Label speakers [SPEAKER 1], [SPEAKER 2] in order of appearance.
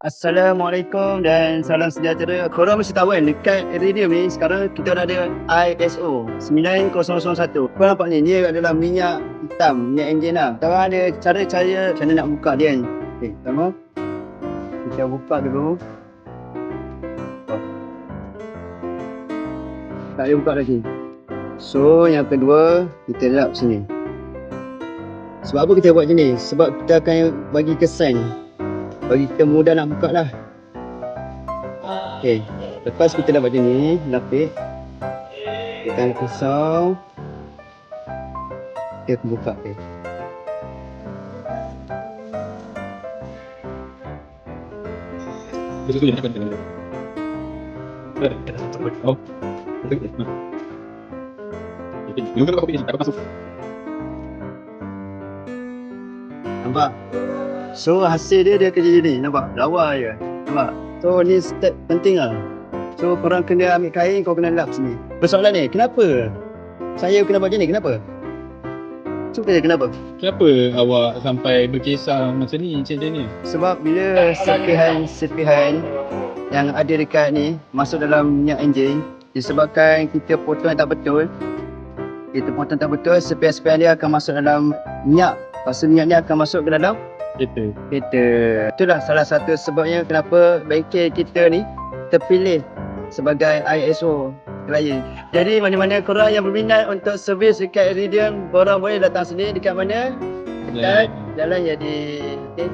[SPEAKER 1] Assalamualaikum dan salam sejahtera. Korang mesti tahu kan dekat Iridium ni sekarang kita dah ada ISO 9001. Korang nampak ni, dia adalah minyak hitam, minyak enjin lah. Sekarang ada cara-cara macam mana nak buka dia kan. Okay, pertama kita buka dulu. Tak boleh buka lagi. So yang kedua kita lap sini. Sebab apa kita buat macam ni? Sebab kita akan bagi kesan, bagi kita mudah nak buka lah. Okay, lepas kita dah buat macam ni, lapik, kita akan pisau, kita akan buka. Okay. Nampak? So hasil dia kerja ni, nampak? Lawa je, nampak? So ni step penting lah. So korang kena ambil kain, kau kena lap sini. Persoalan ni, kenapa saya kena buat macam ni? Kenapa? Cuba tanya kenapa?
[SPEAKER 2] Kenapa awak sampai berkisah macam ni, Encik Daniel?
[SPEAKER 1] Sebab bila serpihan yang ada dekat ni masuk dalam minyak enjin, disebabkan kita potong tak betul, serpihan-serpihan dia akan masuk dalam minyak. Lepas tu minyak ni akan masuk ke dalam kereta. Itulah salah satu sebabnya kenapa bengkel kita ni terpilih sebagai ISO klien. Jadi mana-mana korang yang berminat untuk servis dekat Iridium, korang boleh datang sini. Dekat mana? Dekat Jalan Jadi. Okay.